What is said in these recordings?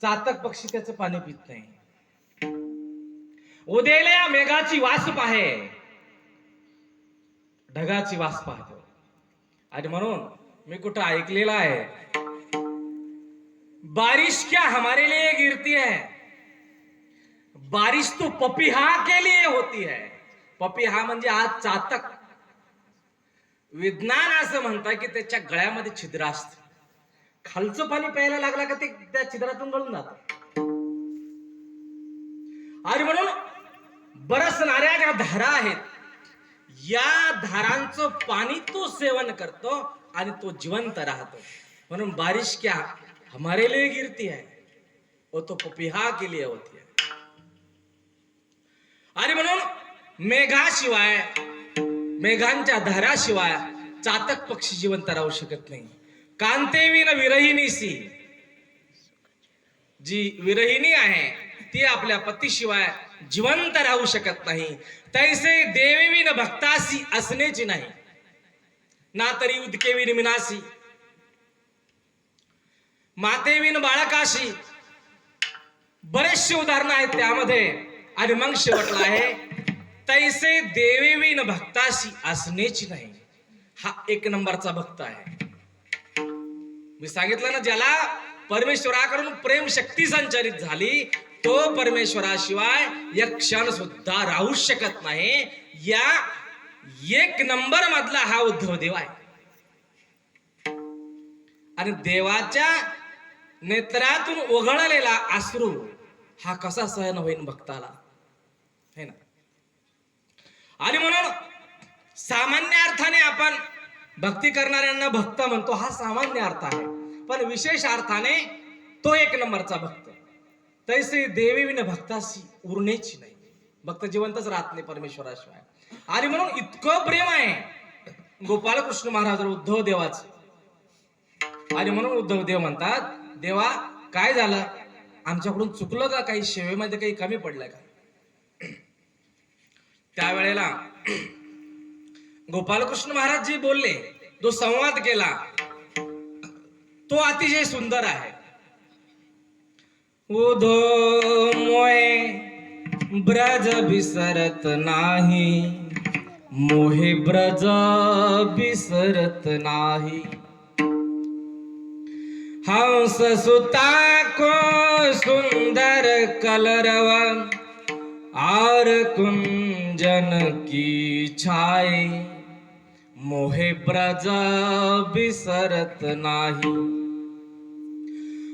चातक पक्षी त्याचं पाणी पित नाही. उदेल्या मेघाची वास पाहे, ढगाची वास पाहतो. आणि म्हणून मी कुठं ऐकलेलं आहे, बारिश क्या हमारे लिए गिरती है, बारिश तो पपीहा के लिए होती है. पपीहा म्हणजे आज चातक. विज्ञान असं म्हणतात की त्याच्या गळ्यामध्ये छिद्र असतं. खालचं पाणी प्यायला लागला का ते त्या छिद्रातून गळून जात. आणि म्हणून बरसणाऱ्या ज्या धारा आहेत, या धारांचं पाणी तो सेवन करतो आणि तो जिवंत राहतो. म्हणून बारिश क्या हमारे लिए गिरती है, वो तो पपीहा के लिए होती है. आणि म्हणून मेघाशिवाय, मेघांच्या धाराशिवाय चातक पक्षी जिवंत राहू शकत नाही. कांतेविन विरहिणीसी, जी विरहिणी आहे ती आपल्या पतीशिवाय जिवंत राहू शकत नाही. तैसे देवीविन भक्तासी असण्याची नाही, ना तरी उदकेविन मिनासी, मातेविन बाळकाशी. बरेचसे उदाहरणं आहेत त्यामध्ये. आणि मग शेवटला आहे, तैसे देवीविन भक्ताशी असण्याची नाही. हा एक नंबरचा भक्त आहे. मी सांगितलं ना, ज्याला परमेश्वराकडून प्रेम शक्ती संचारित झाली, तो परमेश्वराशिवाय एक क्षण सुद्धा राहू शकत नाही. या एक नंबर मधला हा उद्धव देव आहे. आणि देवाच्या नेत्रातून ओघळलेला अश्रू हा कसा सहन होईल भक्ताला, है ना. आणि म्हणून सामान्य अर्थाने आपण भक्ती करणाऱ्यांना भक्त म्हणतो, हा सामान्य अर्थ आहे. पण विशेष अर्थाने तो एक नंबरचा भक्त. तैसे देवीविन भक्ताशी उरण्याची नाही. भक्त जिवंतच राहत नाही परमेश्वराशिवाय. आणि म्हणून इतकं प्रेम आहे गोपालकृष्ण महाराज उद्धव देवाचं. आणि म्हणून उद्धव देव म्हणतात, देवा काय झालं, आमच्याकडून चुकलं का, काही सेवेमध्ये काही कमी पडलंय का. त्यावेळेला गोपालकृष्ण महाराज जी बोलले, जो संवाद केला तो अतिशय सुंदर आहे. उधो मोहे ब्रज विसरत नाही, मोहे ब्रज विसरत नाही. हंस सुता को सुंदर कलरव, आर कुंजन की छाए, मोहे ब्रज विसरत नाही.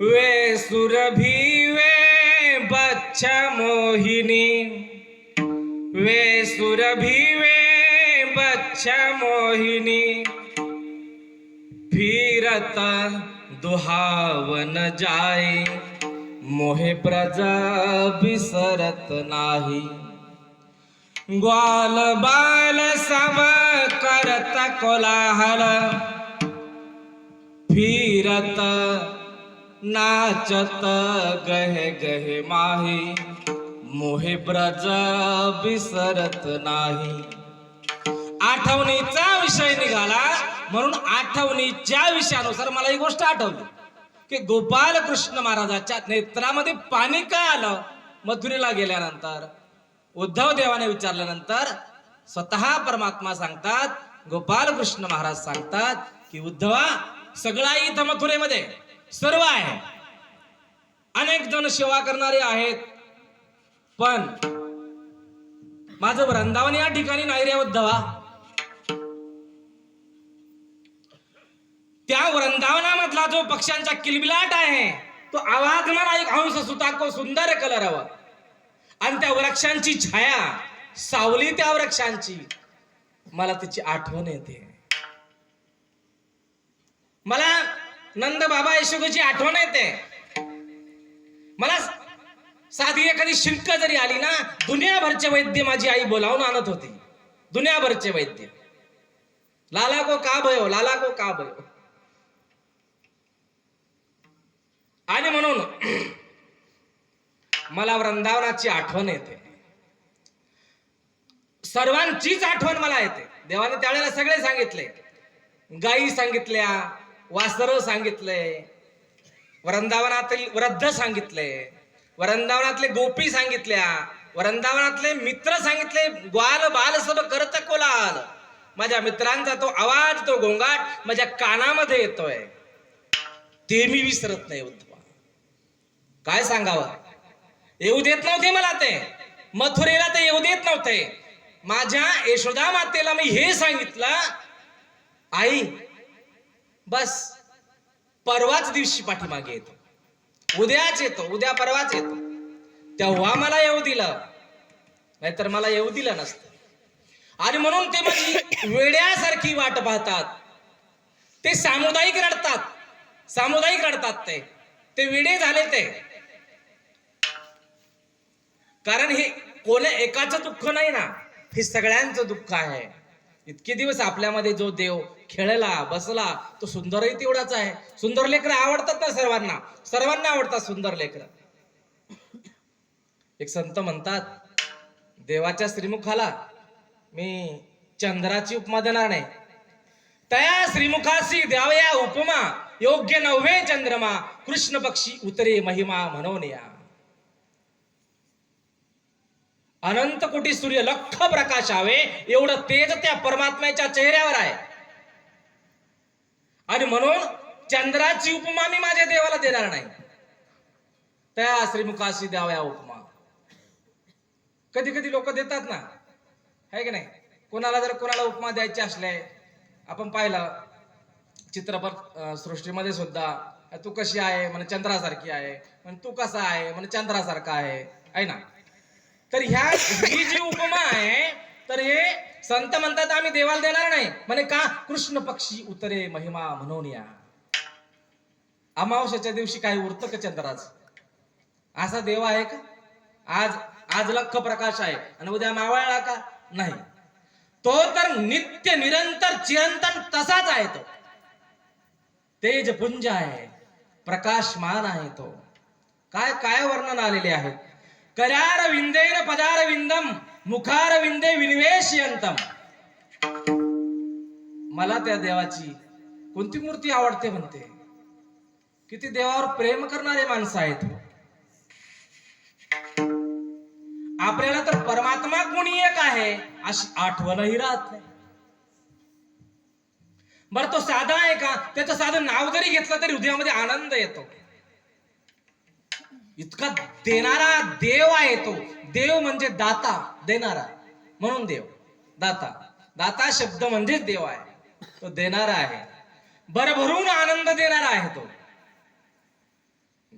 वे सुरभि वे बच्छ मोहिनी, वे सुरभि वे बच्छ मोहिनी, फिरत दुहावन जाए, मोहे ब्रज विसरत नाही. ग्वाल बाल सब करत कोलाहल, फिरत नाचत गहे गहे माही, मोहे ब्रज विसरत नाही. आठवणीचा विषय निघाला म्हणून आठवणीच्या विषयानुसार मला ही गोष्ट आठवली की गोपालकृष्ण महाराजाच्या नेत्रामध्ये पाणी का आलं. मथुरेला गेल्यानंतर उद्धव देवाने विचारल्यानंतर स्वतः परमात्मा सांगतात, गोपालकृष्ण महाराज सांगतात की उद्धवा, सगळा इथं मथुरेमध्ये सर्व आहे, अनेक जण सेवा करणारे आहेत, पण माझं वृंदावन या ठिकाणी नाही रे उद्धवा. त्या वृंदावनामधला जो पक्ष्यांचा किलबिलाट आहे, तो आवाज मला एक हंस सुता को सुंदर कलर हवा. आणि त्या वृक्षांची छाया, सावली त्या वृक्षांची, मला त्याची आठवण येते. मला नंद बाबा यशोदेची आठवण येते. मला साधी एखादी शिंक जरी आली ना, दुनियाभरचे वैद्य माझी आई बोलावून आणत होती. दुनियाभरचे वैद्य, लाला को का भयो, लाला को का भयो. आणि म्हणून मला वृंदावनाची आठवण येते. सर्वांचीच आठवण मला येते. देवाने त्यावेळेला सगळे सांगितले, गायी सांगितल्या, वासरं सांगितले, वृंदावनातील वृद्ध सांगितले, वृंदावनातले गोपी सांगितल्या, वृंदावनातले मित्र सांगितले, ग्वाल बाल सब करत कोलाल. माझ्या मित्रांचा तो आवाज, तो गोंगाट माझ्या कानामध्ये येतोय, ते मी विसरत नाही उद्धवा. काय सांगावं, येऊ देत नव्हते मला ते मथुरेला, ते येऊ देत नव्हते. माझ्या यशोदा मातेला मी हे सांगितलं, आई बस परवाच दिवशी पाठीमागे येतो, उद्याच येतो, उद्या परवाच येतो. तेव्हा मला येऊ दिलं, नाहीतर मला येऊ दिलं नसतं. आणि म्हणून ते माझी वेड्यासारखी वाट पाहतात. ते सामुदायिक रडतात, सामुदायिक रडतात. ते वेडे झाले ते. कारण हे कोणी एकाचं दुःख नाही ना, हे सगळ्यांचं दुःख आहे. इतके दिवस आपल्यामध्ये जो देव खेळला बसला तो सुंदरही तेवढाच आहे. सुंदर लेकरं आवडतात ना सर्वांना, सर्वांना आवडतात सुंदर लेकरं. एक संत म्हणतात, देवाच्या श्रीमुखाला मी चंद्राची उपमा देणार नाही, तया श्रीमुखासी द्यावया उपमा, योग्य नव्हे चंद्रमा, कृष्ण पक्षी उतरे महिमा म्हणून या. अनंत कोटी सूर्य लख प्रकाशावे एवढं तेज त्या परमात्म्याच्या चेहऱ्यावर आहे. आणि म्हणून चंद्राची उपमा मी माझ्या देवाला देणार नाही, त्या श्रीमुखाशी द्यावया उपमा. कधी कधी लोक देतात ना, आहे की नाही. कोणाला जर कोणाला उपमा द्यायची असले, आपण पाहिलं चित्रपट सृष्टीमध्ये सुद्धा, तू कशी आहे म्हणे चंद्रासारखी आहे, म्हणे तू कसा आहे म्हणे चंद्रासारखा आहे ना. तर ही जी उपमा आहे, तर हे संत म्हणतात आम्ही देवाला देणार नाही. म्हणे का, कृष्ण पक्षी उतरे महिमा म्हणून या. अमावस्याच्या दिवशी काही उरतं का चंद्राचं? असा देव आहे का? आज लख प्रकाश आहे आणि उद्या मावळला का? नाही. तो तर नित्य निरंतर चिरंतन तसाच आहे. तो तेजपुंज आहे, प्रकाशमान आहे. तो काय काय वर्णन आलेले आहेत. करार विंदेन पदार विंदम, मुखार विंदे विनिवेशयंतम. मला त्या देवाची कोणती मूर्ती आवडते म्हणते. किती देवावर प्रेम करणारे माणसं आहेत. आपल्याला तर परमात्मा कोणी एक आहे अशी आठवणही राहत नाही. बरं तो साधा आहे का? त्याचं साधं नाव जरी घेतलं तरी हृदयामध्ये आनंद येतो. इतका देणारा देव आहे तो. देव म्हणजे दाता, देणारा, म्हणून देव दाता. दाता शब्द म्हणजेच देव आहे. तो देणारा आहे, भरभरून आनंद देणारा आहे तो.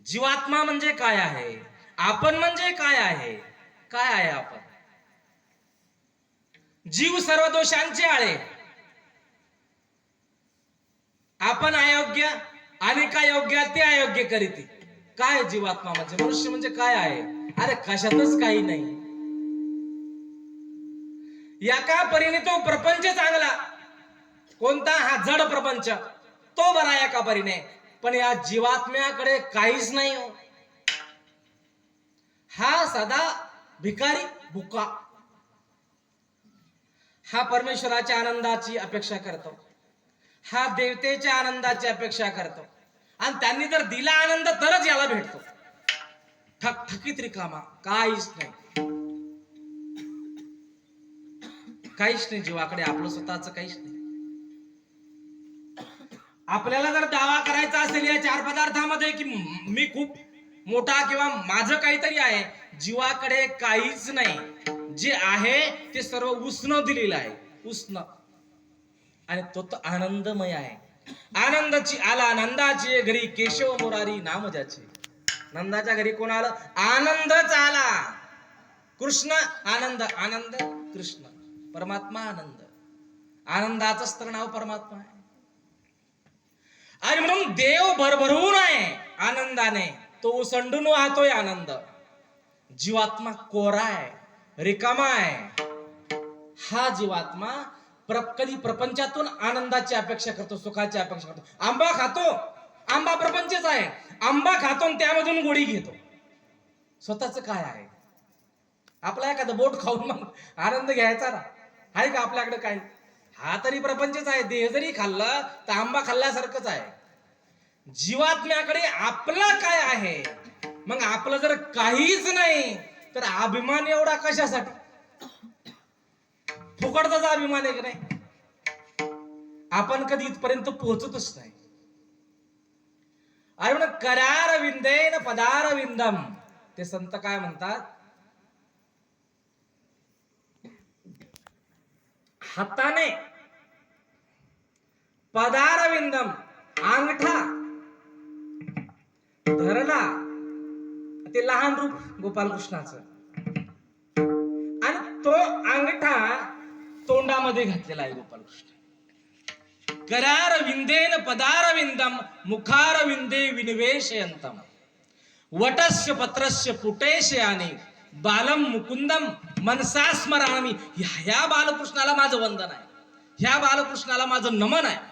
जीवात्मा म्हणजे काय आहे, आपण म्हणजे काय आहे, काय आहे आपण. जीव सर्व दोषांचे आळे, आपण अयोग्य आणि काय योग्य ते अयोग्य करीती. काय जीवात्मा म्हणजे, मनुष्य म्हणजे काय आहे? अरे कशातच काही नाही. एका परीने तो प्रपंच चांगला, कोणता? हा जड प्रपंच, तो बरा एका परीने. पण या जीवात्म्याकडे काहीच नाही हो. हा सदा भिकारी भुका. हा परमेश्वराच्या आनंदाची अपेक्षा करतो, हा देवतेच्या आनंदाची अपेक्षा करतो. आणि त्यांनी जर दिला आनंद तरच याला भेटतो. ठकठकीत रिकामा, काहीच नाही, काहीच नाही जीवाकडे आपलं स्वतःच काहीच नाही. आपल्याला जर दावा करायचा असेल या चार पदार्थामध्ये की मी खूप मोठा किंवा माझं काहीतरी आहे, जीवाकडे काहीच नाही. जे आहे ते सर्व उष्ण दिलेलं आहे, उष्ण. आणि तो तर आनंदमय आहे. आनंदाची आला नंदाची घरी, केशव मुरारी नाम ज्याचे. नंदाच्या घरी कोण आलं? आनंदच आला. कृष्ण आनंद, आनंद कृष्ण, परमात्मा आनंद. आनंदाचंच तर नाव परमात्मा आहे. आणि म्हणून देव भरभरून आहे आनंदाने. तो उसंडून वाहतोय आनंद. जीवात्मा कोरा आहे, रिकामा आहे. हा जीवात्मा कधी प्रपंचातून आनंदाची अपेक्षा करतो, सुखाची अपेक्षा करतो. आंबा खातो, आंबा प्रपंचच आहे. आंबा खातो आणि त्यामधून गोडी घेतो. स्वतःच काय आहे? आपला एखादं बोट खाऊन मग आनंद घ्यायचा ना, आहे का आपल्याकडे काय? हा तरी प्रपंचच आहे. देह जरी खाल्ला तर आंबा खाल्ल्यासारखंच आहे. जीवात्म्याकडे आपला काय आहे? मग आपलं जर काहीच नाही तर अभिमान एवढा कशासाठी? फुकटचा अभिमान आहे की नाही? आपण कधी इथपर्यंत पोहोचतच नाही. अरे म्हणून करार विंदेन पदार विंदम, ते संत काय म्हणतात? हाताने पदार विंदम, अंगठा धरला, ते लहान रूप गोपालकृष्णाचं, आणि तो अंगठा तोंडामध्ये घातलेला आहे गोपालकृष्ण. करार विंदेन पदार विंदम मुखार विंदे विनिवेशयंतम वटस्य पत्रस्य पुटेशयानी बालम मुकुंदम मनसा स्मरामी. ह्या बालकृष्णाला माझं वंदन आहे, ह्या बालकृष्णाला माझं नमन आहे.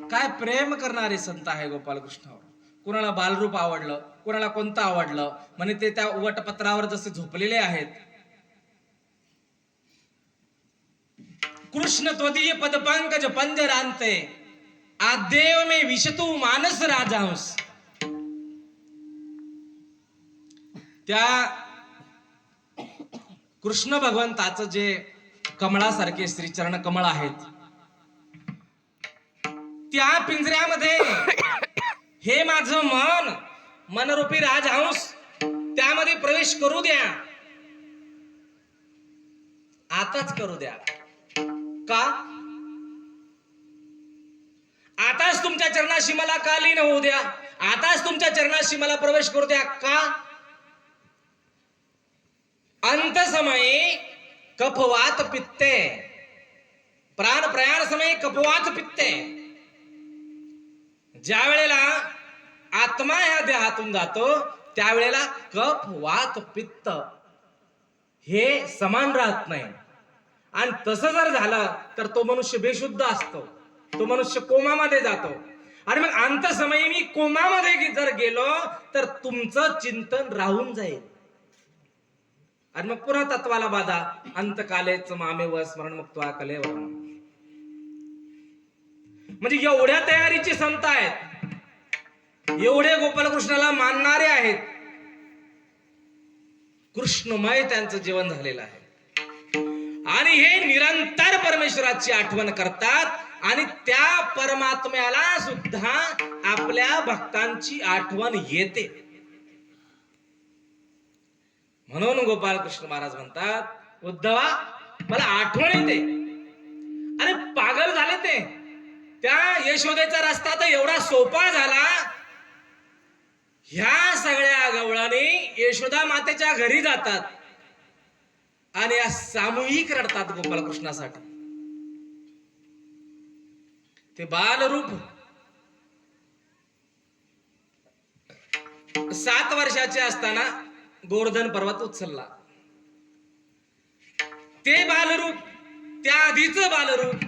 काय प्रेम करणारे संत आहे गोपालकृष्णावर. कोणाला बालरूप आवडलं, कोणाला कोणतं आवडलं, म्हणे ते त्या वटपत्रावर जसे झोपलेले आहेत. कृष्ण त्वदीय पद पंकज पंजरांते आदेव में विशतु मानस राजांस. त्या कृष्ण भगवंताचं जे कमळासारखे श्रीचरण कमळ आहेत, त्या पिंजऱ्यामध्ये हे माझं मन, मनरूपी राजहंस, त्यामध्ये प्रवेश करू द्या, आताच करू द्या. का? आताच तुमच्या चरणाशी मला का लीन होऊ द्या, आताच तुमच्या चरणाशी मला प्रवेश करू द्या. का? अंत समये कफवात पित्ते, प्राण प्रयाण समय कफवात पित्ते. ज्या वेळेला आत्मा ह्या देहातून जातो त्यावेळेला कफ वात पित्त हे समान राहत नाही. आणि तसं जर झालं तर तो मनुष्य बेशुद्ध असतो, तो मनुष्य कोमामध्ये जातो. आणि मग अंत समयी मी कोमामध्ये जर गेलो तर तुमचं चिंतन राहून जाईल. आणि मग पुन्हा तत्वाला बाधा. अंतकालेच मामेव स्मरण मुक्त्वा कलेवर. म्हणजे एवढ्या तयारीचे संत आहेत, एवढे गोपालकृष्णाला मानणारे आहेत. कृष्णमय त्यांचं जीवन झालेलं आहे. आणि हे निरंतर परमेश्वराची आठवण करतात आणि त्या परमात्म्याला सुद्धा आपल्या भक्तांची आठवण येते. म्हणून गोपालकृष्ण महाराज म्हणतात, उद्धवा मला आठवण येते. अरे पागल झाले ते. त्या यशोदेचा रस्ता तर एवढा सोपा झाला, ह्या सगळ्या गवळणी यशोदा मातेच्या घरी जातात आणि या सामूहिक रडतात गोपालकृष्णासाठी. ते बालरूप 7 वर्षाचे असताना गोवर्धन पर्वत उचलला. ते बालरूप, त्या आधीच बालरूप,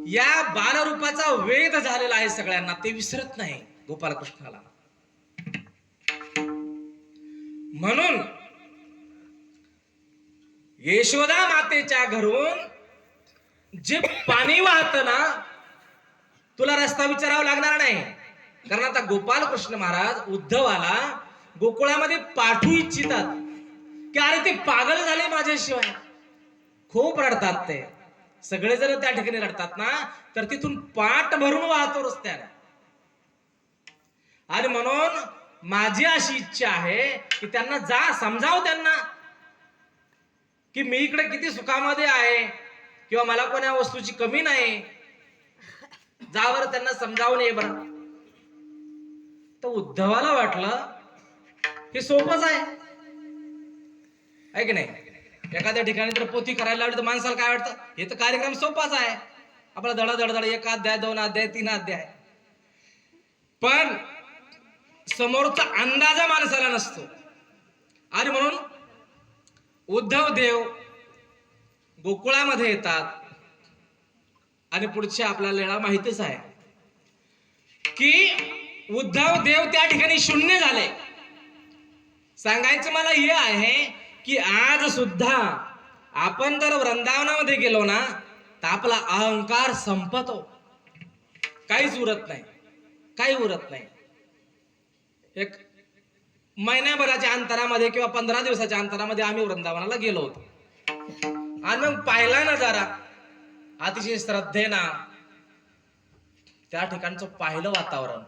या बालरूपाचा वेध झालेला आहे सगळ्यांना. ते विसरत नाही गोपालकृष्णाला. म्हणून यशोदा मातेच्या घरून जे पाणी वाहत ना, तुला रस्ता विचारावा लागणार नाही. कारण आता गोपालकृष्ण महाराज उद्धवाला गोकुळामध्ये पाठवू इच्छितात की अरे ते पागल झाले माझ्याशिवाय. खूप रडतात ते सगळेजण त्या ठिकाणी रडतात ना, तर तिथून पाठ भरून वाहतो रस्त्याने. आणि म्हणून माझी अशी इच्छा आहे की त्यांना जा समजाव त्यांना की मी इकडे किती सुखामध्ये आहे किंवा मला कोणा वस्तूची कमी नाही. जावर त्यांना समजावून ये बरं. तर उद्धवाला वाटलं हे सोपंच आहे की नाही. एखाद्या ठिकाणी तर पोथी करायला लावली तर माणसाला काय वाटतं, हे तर कार्यक्रम सोपाच आहे, आपला धडा धडधड 1 अध्याय 2 अध्याय 3 अध्याय. पण समोरचा अंदाजा माणसाला नसतो. आणि म्हणून उद्धव देव गोकुळामध्ये येतात आणि पुढचे आपल्याला लेळा माहितीच आहे की उद्धव देव त्या ठिकाणी शून्य झाले. सांगायचं मला हे आहे की आज सुद्धा आपण जर वृंदावनामध्ये गेलो ना तर आपला अहंकार संपतो. काहीच उरत नाही, काही उरत नाही. एक महिन्याभराच्या अंतरामध्ये किंवा 15 दिवसाच्या अंतरामध्ये आम्ही वृंदावनाला गेलो होतो. आणि मग पाहिला नजारा अतिशय श्रद्धेना त्या ठिकाणचं पाहिलं वातावरण